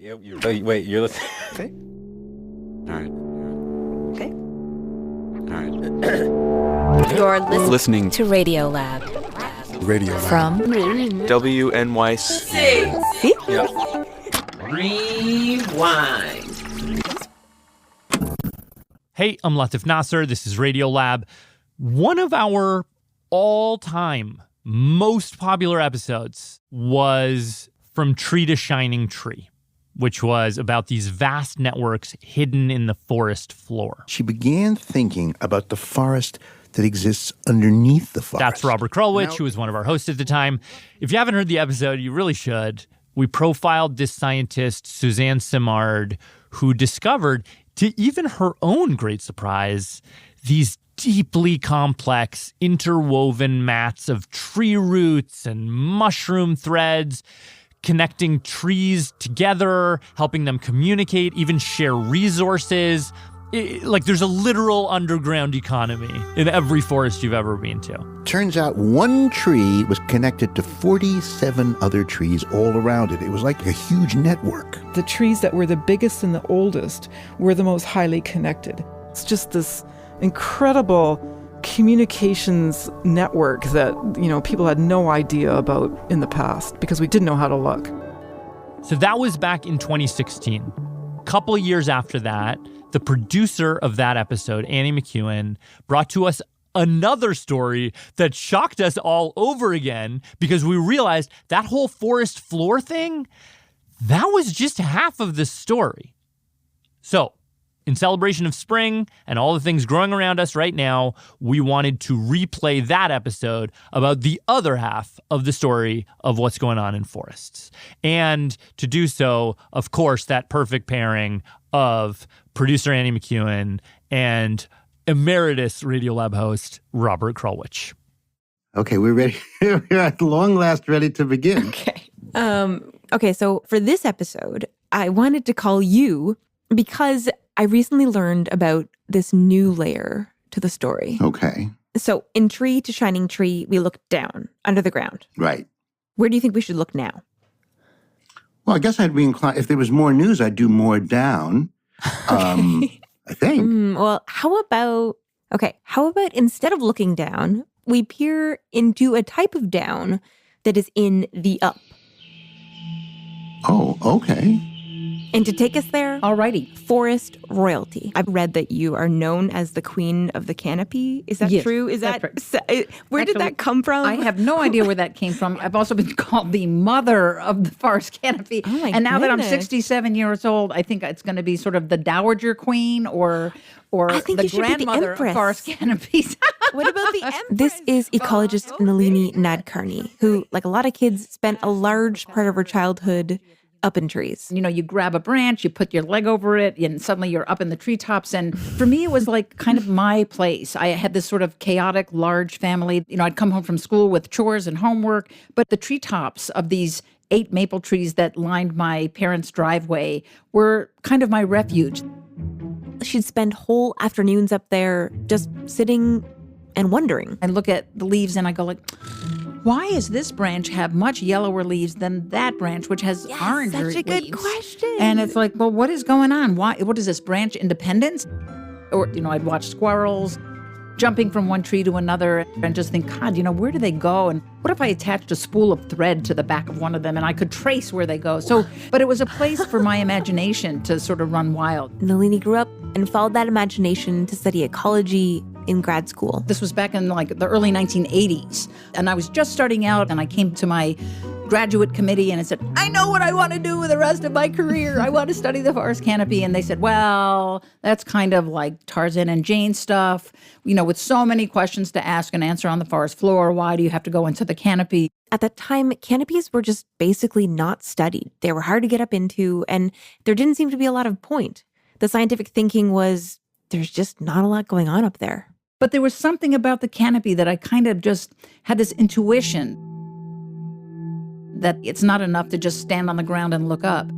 Wait, you're listening? Okay. All right. Okay. All right. You're Listening to Radiolab Radio from WNYC. See? Yeah. Rewind. Hey, I'm Latif Nasser. This is Radiolab. One of our all-time most popular episodes was From Tree to Shining Tree, which was about these vast networks hidden in the forest floor. She began thinking about the forest that exists underneath the forest. That's Robert Krulwich, who was one of our hosts at the time. If you haven't heard the episode, you really should. We profiled this scientist, Suzanne Simard, who discovered, to even her own great surprise, these deeply complex interwoven mats of tree roots and mushroom threads, connecting trees together, helping them communicate, even share resources. There's a literal underground economy in every forest you've ever been to. Turns out one tree was connected to 47 other trees all around it. It was like a huge network. The trees that were the biggest and the oldest were the most highly connected. It's just this incredible communications network that, people had no idea about in the past because we didn't know how to look. So that was back in 2016. A couple of years after that, the producer of that episode, Annie McEwen, brought to us another story that shocked us all over again because we realized that whole forest floor thing, that was just half of the story. So, in celebration of spring and all the things growing around us right now, we wanted to replay that episode about the other half of the story of what's going on in forests. And to do so, of course, that perfect pairing of producer Annie McEwen and emeritus Radiolab host Robert Krulwich. Okay, we're ready. We're at long last ready to begin. Okay, so for this episode, I wanted to call you because I recently learned about this new layer to the story. Okay, So in Tree to Shining Tree, we look down, under the ground. right. Where do you think we should look now? Well, I guess I'd be inclined, if there was more news, I'd do more down. I think. Well, how about instead of looking down, we peer into a type of down that is in the up. Oh, okay. And to take us there, Alrighty. forest royalty. I've read that you are known as the queen of the canopy. Is that Yes, true? Is that that's where did Actually, that come from? I have no idea where that came from. I've also been called the mother of the forest canopy. Oh my and now that I'm goodness. 67 years old, I think it's going to be sort of the dowager queen or I think the you should be the grandmother of empress. forest canopies. What about the empress? This is ecologist Nalini Nadkarni, who, like a lot of kids, spent a large part of her childhood up in trees. You grab a branch, you put your leg over it, and suddenly you're up in the treetops. And for me, it was like kind of my place. I had this sort of chaotic, large family. I'd come home from school with chores and homework, but the treetops of these 8 maple trees that lined my parents' driveway were kind of my refuge. She'd spend whole afternoons up there just sitting and wondering. I look at the leaves and I go like, why does this branch have much yellower leaves than that branch, which has oranger leaves? Such a good question. And it's like, well, what is going on? What is this, branch independence? Or, I'd watch squirrels jumping from one tree to another and just think, God, where do they go? And what if I attached a spool of thread to the back of one of them and I could trace where they go? But it was a place for my imagination to sort of run wild. Nalini grew up and followed that imagination to study ecology in grad school. This was back in the early 1980s. And I was just starting out and I came to my graduate committee and I said, I know what I want to do with the rest of my career. I want to study the forest canopy. And they said, well, that's kind of like Tarzan and Jane stuff. With so many questions to ask and answer on the forest floor, why do you have to go into the canopy? At that time, canopies were just basically not studied. They were hard to get up into, and there didn't seem to be a lot of point. The scientific thinking was, there's just not a lot going on up there. But there was something about the canopy that I kind of just had this intuition that it's not enough to just stand on the ground and look up.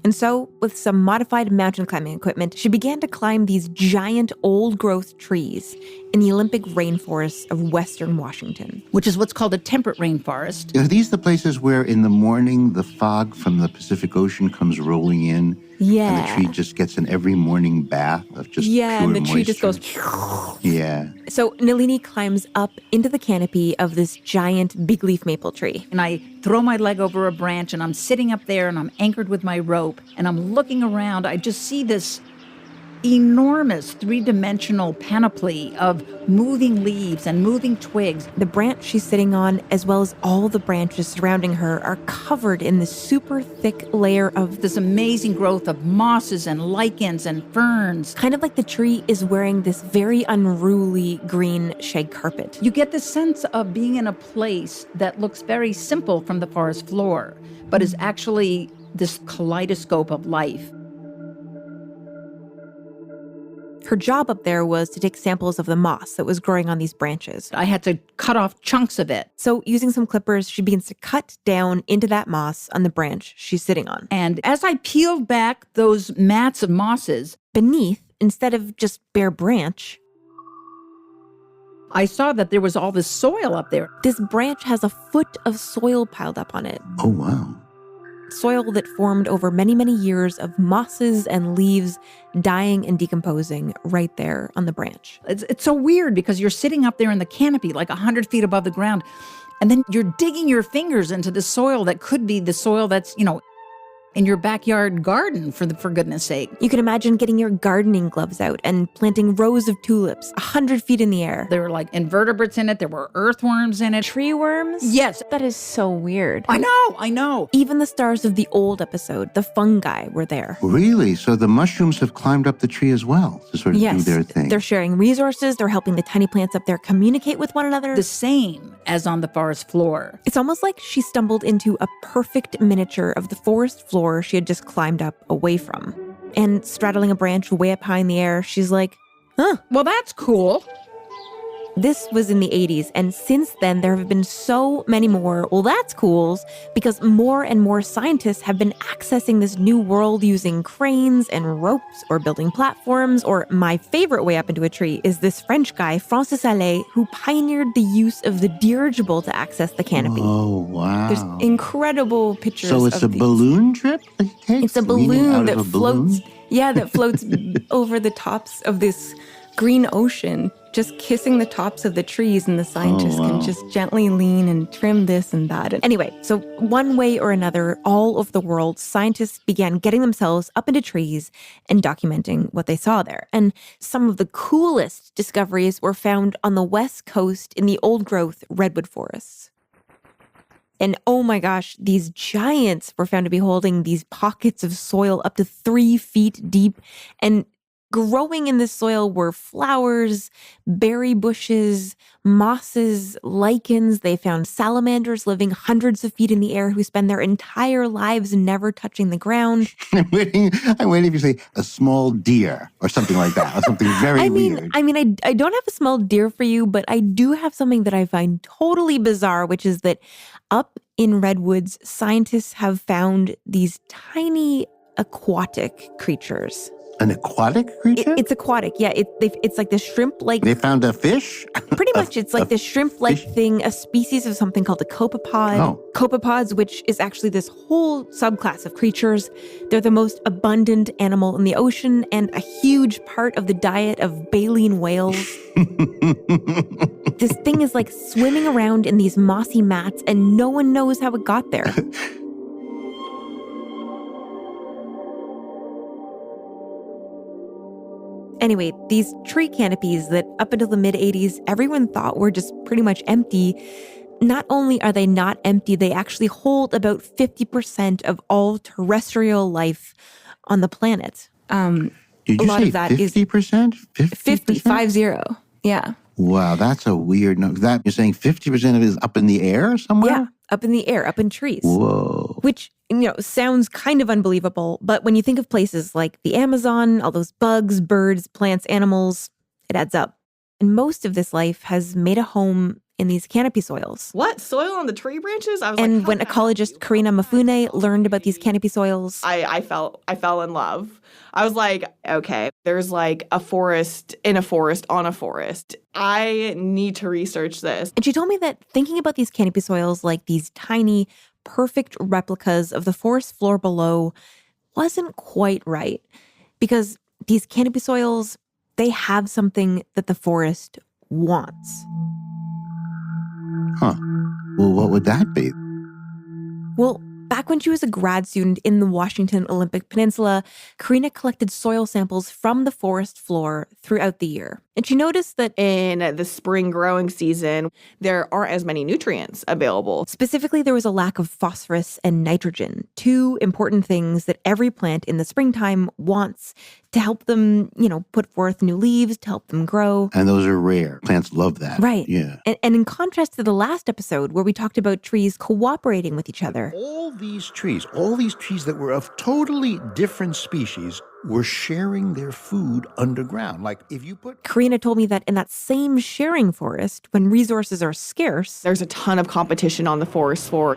And so, with some modified mountain climbing equipment, she began to climb these giant old-growth trees in the Olympic rainforests of western Washington. Which is what's called a temperate rainforest. Are these the places where in the morning the fog from the Pacific Ocean comes rolling in? Yeah. And the tree just gets an every morning bath of just Yeah, pure and the tree moisture. just goes... Yeah. So Nalini climbs up into the canopy of this giant big leaf maple tree. And I throw my leg over a branch and I'm sitting up there and I'm anchored with my rope and I'm looking around. I just see this enormous three-dimensional panoply of moving leaves and moving twigs. The branch she's sitting on, as well as all the branches surrounding her, are covered in this super thick layer of This amazing growth of mosses and lichens and ferns. kind of like the tree is wearing this very unruly green shag carpet. You get the sense of being in a place that looks very simple from the forest floor, but is actually this kaleidoscope of life. Her job up there was to take samples of the moss that was growing on these branches. I had to cut off chunks of it. So using some clippers, she begins to cut down into that moss on the branch she's sitting on. And as I peeled back those mats of mosses, Beneath, instead of just bare branch, I saw that there was all this soil up there. this branch has a foot of soil piled up on it. Oh, wow. Soil that formed over many, many years of mosses and leaves dying and decomposing right there on the branch. It's so weird because you're sitting up there in the canopy, like 100 feet above the ground, and then you're digging your fingers into the soil that could be the soil that's, in your backyard garden, for goodness sake. You can imagine getting your gardening gloves out and planting rows of tulips 100 feet in the air. There were like invertebrates in it. There were earthworms in it. Tree worms? Yes. That is so weird. I know. Even the stars of the old episode, the fungi, were there. Really? So the mushrooms have climbed up the tree as well to sort of do Yes, their thing. they're sharing resources. They're helping the tiny plants up there communicate with one another. The same as on the forest floor. It's almost like she stumbled into a perfect miniature of the forest floor she had just climbed up away from. And straddling a branch way up high in the air, she's like, Well, that's cool. This was in the 80s, and since then there have been so many more, well, that's cools, because more and more scientists have been accessing this new world using cranes and ropes or building platforms, or my favorite way up into a tree is this French guy, Francis Allais, who pioneered the use of the dirigible to access the canopy. Oh, wow. There's incredible pictures So it's of a these. balloon trip that he takes? It's a Leaning balloon out that of a balloon? floats. Yeah, that floats over the tops of this green ocean, just kissing the tops of the trees, and the scientists wow. can just gently lean and trim this and that. And anyway, so one way or another, all over the world, scientists began getting themselves up into trees and documenting what they saw there. And some of the coolest discoveries were found on the west coast in the old-growth redwood forests. And oh my gosh, these giants were found to be holding these pockets of soil up to 3 feet deep. And growing in this soil were flowers, berry bushes, mosses, lichens. They found salamanders living hundreds of feet in the air who spend their entire lives never touching the ground. I'm waiting if you say a small deer or something like that, or something very weird. I don't have a small deer for you, but I do have something that I find totally bizarre, which is that up in redwoods, scientists have found these tiny aquatic creatures. An aquatic creature? It's aquatic, yeah. It's like this shrimp-like. They found a fish? Pretty much, it's like this shrimp-like fish? thing, a species of something called a copepod. Oh. Copepods, which is actually this whole subclass of creatures. They're the most abundant animal in the ocean and a huge part of the diet of baleen whales. This thing is like swimming around in these mossy mats, and no one knows how it got there. Anyway, these tree canopies that up until the mid-'80s, everyone thought were just pretty much empty. Not only are they not empty, they actually hold about 50% of all terrestrial life on the planet. Did you a lot say of that 50%? 50, yeah. Wow, that's a weird number. That you're saying 50% of it is up in the air somewhere? Yeah, up in the air, up in trees. Whoa. Which, sounds kind of unbelievable, but when you think of places like the Amazon, all those bugs, birds, plants, animals, it adds up. And most of this life has made a home in these canopy soils. What? Soil on the tree branches? I was And when ecologist Korena Mafune learned about these canopy soils, I fell in love. I was like, okay, there's like a forest in a forest on a forest. I need to research this. and she told me that thinking about these canopy soils like these tiny, perfect replicas of the forest floor below wasn't quite right. Because these canopy soils, they have something that the forest wants. Huh. Well, what would that be? Well, back when she was a grad student in the Washington Olympic Peninsula, Korena collected soil samples from the forest floor throughout the year. And she noticed that In the spring growing season, there aren't as many nutrients available. specifically there was a lack of phosphorus and nitrogen, two important things that every plant in the springtime wants to help them, put forth new leaves, to help them grow. And those are rare. Plants love that. Right. Yeah. And in contrast to the last episode where we talked about trees cooperating with each other, All these trees that were of totally different species were sharing their food underground. Like if you put... Korena told me that in that same sharing forest, when resources are scarce, There's a ton of competition on the forest floor.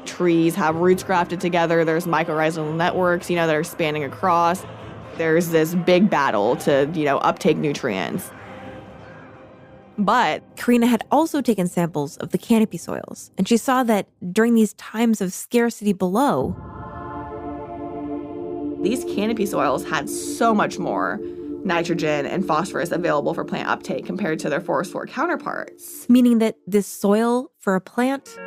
Trees have roots grafted together. There's mycorrhizal networks, that are spanning across. There's this big battle to, uptake nutrients. But Korena had also taken samples of the canopy soils, and she saw that during these times of scarcity below, these canopy soils had so much more nitrogen and phosphorus available for plant uptake compared to their forest floor counterparts. meaning that this soil for a plant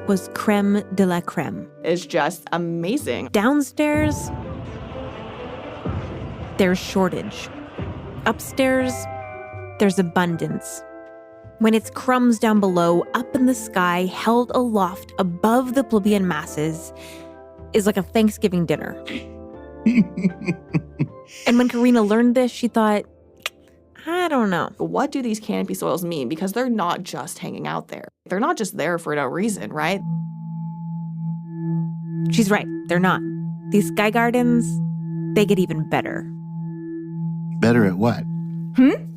was creme de la creme. It's just amazing. Downstairs, there's shortage. Upstairs, there's abundance. When it's crumbs down below, up in the sky, held aloft above the plebeian masses, is like a Thanksgiving dinner. And when Korena learned this, she thought, I don't know. What do these canopy soils mean? Because they're not just hanging out there. They're not just there for no reason, right? She's right, they're not. These sky gardens, they get even better. Better at what?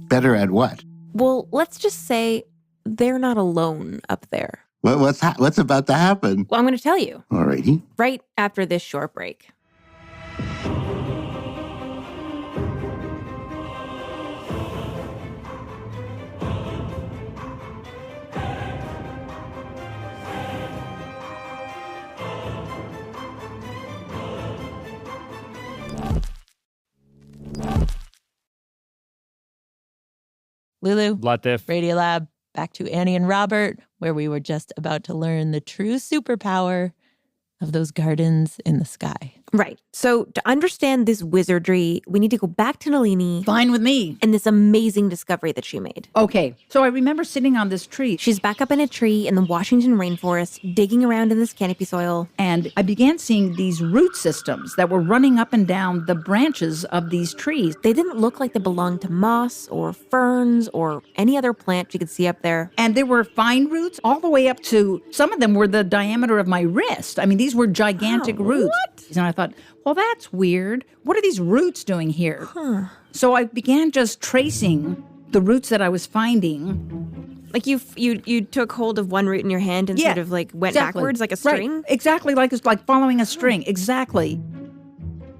Better at what? Well, let's just say they're not alone up there. What's about to happen? Well, I'm going to tell you All righty. right after this short break. Lulu, Latif. Radiolab, back to Annie and Robert, where we were just about to learn the true superpower of those gardens in the sky. Right. So to understand this wizardry, we need to go back to Nalini Fine with me. and this amazing discovery that she made. Okay, so I remember sitting on this tree. She's back up in a tree in the Washington rainforest, digging around in this canopy soil. And I began seeing these root systems that were running up and down the branches of these trees. They didn't look like they belonged to moss or ferns or any other plant you could see up there. And there were fine roots all the way up to, some of them were the diameter of my wrist. I mean, these were gigantic roots. What? And I thought, well, that's weird. What are these roots doing here? So I began just tracing the roots that I was finding. Like you took hold of one root in your hand and sort of like went backwards like a string? Right. Exactly, like it's like following a string. Exactly.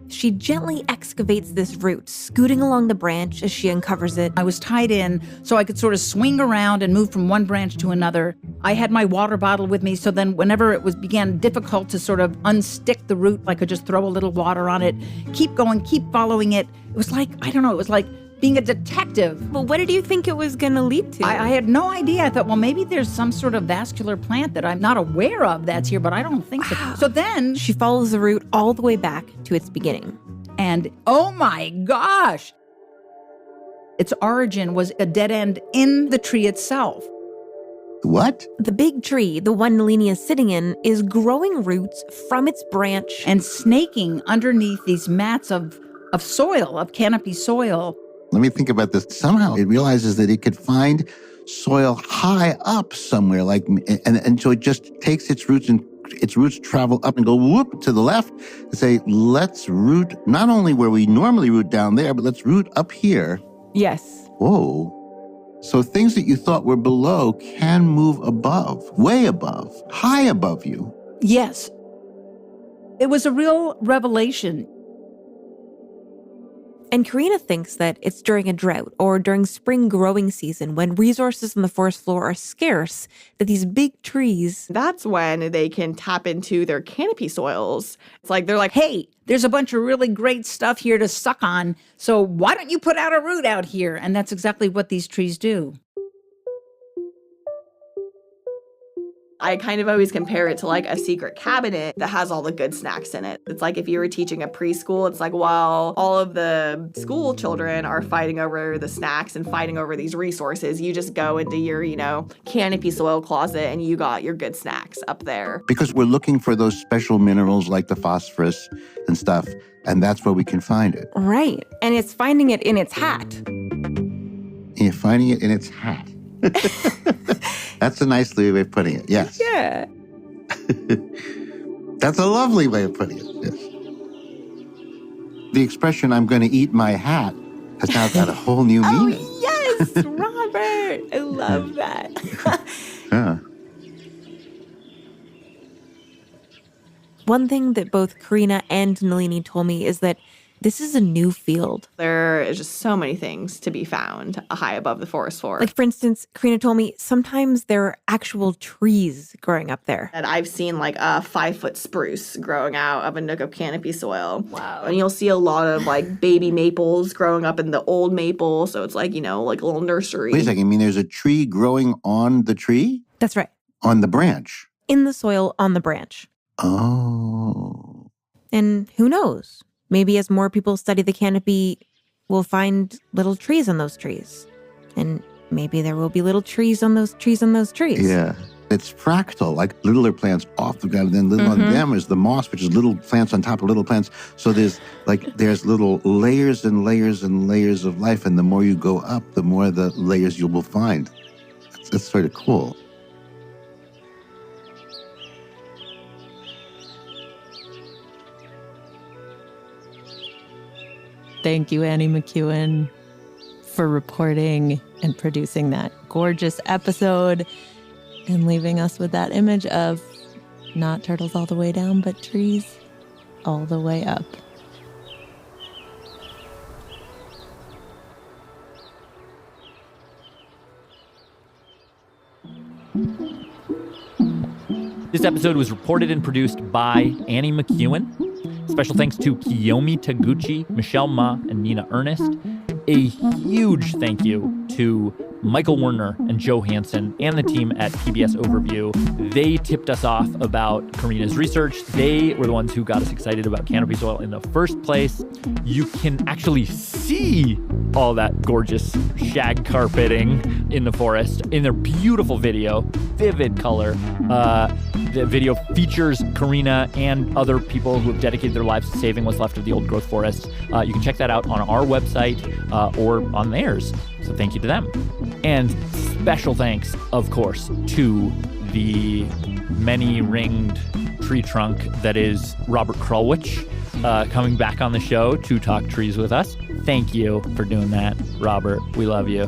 She gently excavates this root, scooting along the branch as she uncovers it. I was tied in so I could sort of swing around and move from one branch to another. I had my water bottle with me, so then whenever it began difficult to sort of unstick the root, I could just throw a little water on it, keep going, keep following it. It was like, I don't know, it was like being a detective. Well, what did you think it was going to lead to? I had no idea. I thought, well, maybe there's some sort of vascular plant that I'm not aware of that's here, but I don't think so. So then she follows the root all the way back to its beginning. And oh my gosh, its origin was a dead end in the tree itself. What? The big tree, the one Nalini is sitting in, is growing roots from its branch and snaking underneath these mats of soil, of canopy soil. Let me think about this. Somehow it realizes that it could find soil high up somewhere, and so it just takes its roots and its roots travel up and go whoop to the left and say, let's root not only where we normally root down there, but let's root up here. Yes. Whoa. So things that you thought were below can move above, way above, high above you. Yes. It was a real revelation. And Korena thinks that it's during a drought or during spring growing season when resources on the forest floor are scarce that these big trees... That's when they can tap into their canopy soils. It's like they're like, Hey, there's a bunch of really great stuff here to suck on, so why don't you put out a root out here? And that's exactly what these trees do. I kind of always compare it to like a secret cabinet that has all the good snacks in it. It's like if you were teaching a preschool, it's like while all of the school children are fighting over the snacks and fighting over these resources, you just go into your, canopy soil closet and you got your good snacks up there. Because we're looking for those special minerals like the phosphorus and stuff, and that's where we can find it. Right. And it's finding it in its hat. You're finding it in its hat. That's a nice way of putting it, yes. Yeah. That's a lovely way of putting it, yes. The expression, I'm going to eat my hat, has now got a whole new meaning. Oh, yes, Robert. I love that. Yeah. One thing that both Korena and Nalini told me is that this is a new field. There is just so many things to be found high above the forest floor. Like, for instance, Korena told me sometimes there are actual trees growing up there. And I've seen like a 5-foot spruce growing out of a nook of canopy soil. Wow. And you'll see a lot of like baby maples growing up in the old maple. So it's like, like a little nursery. Wait a second, there's a tree growing on the tree? That's right. On the branch? In the soil on the branch. Oh. And who knows? Maybe as more people study the canopy, we'll find little trees on those trees. And maybe there will be little trees on those trees on those trees. Yeah. It's fractal, like littler plants off the ground, and then little on them is the moss, which is little plants on top of little plants. So there's little layers and layers and layers of life, and the more you go up, the more the layers you will find. That's sort of cool. Thank you, Annie McEwen, for reporting and producing that gorgeous episode and leaving us with that image of not turtles all the way down, but trees all the way up. This episode was reported and produced by Annie McEwen. Special thanks to Kiyomi Taguchi, Michelle Ma, and Nina Ernest. A huge thank you to Michael Werner and Joe Hansen and the team at PBS Overview. They tipped us off about Korena's research. They were the ones who got us excited about canopy soil in the first place. You can actually see all that gorgeous shag carpeting in the forest in their beautiful video, vivid color. The video features Korena and other people who have dedicated their lives to saving what's left of the old growth forests. You can check that out on our website or on theirs. So thank you to them. And special thanks, of course, to the many-ringed tree trunk that is Robert Krulwich, coming back on the show to talk trees with us. Thank you for doing that, Robert. We love you.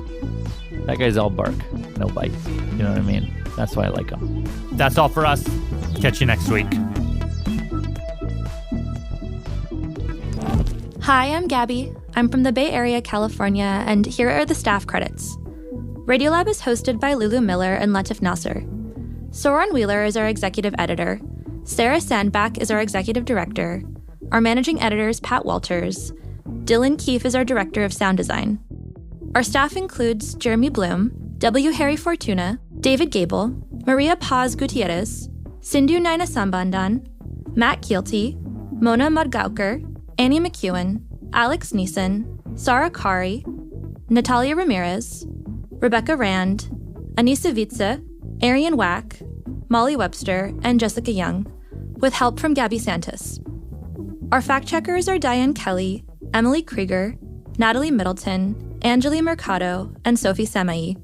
That guy's all bark, no bite. You know what I mean? That's why I like him. That's all for us. Catch you next week. Hi, I'm Gabby. I'm from the Bay Area, California, and here are the staff credits. Radiolab is hosted by Lulu Miller and Latif Nasser. Soren Wheeler is our executive editor. Sarah Sandbach is our executive director. Our managing editor is Pat Walters. Dylan Keefe is our director of sound design. Our staff includes Jeremy Bloom, W. Harry Fortuna, David Gable, Maria Paz Gutierrez, Sindhu Naina Sambandan, Matt Kielty, Mona Mudgaukar, Annie McEwen, Alex Neeson, Sarah Kari, Natalia Ramirez, Rebecca Rand, Anissa Vitze, Arian Wack, Molly Webster, and Jessica Young, with help from Gabby Santos. Our fact-checkers are Diane Kelly, Emily Krieger, Natalie Middleton, Anjali Mercado, and Sophie Samai.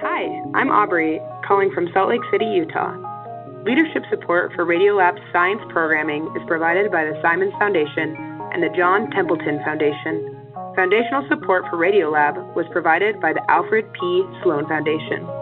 Hi, I'm Aubrey, calling from Salt Lake City, Utah. Leadership support for Radiolab's science programming is provided by the Simons Foundation and the John Templeton Foundation. Foundational support for Radiolab was provided by the Alfred P. Sloan Foundation.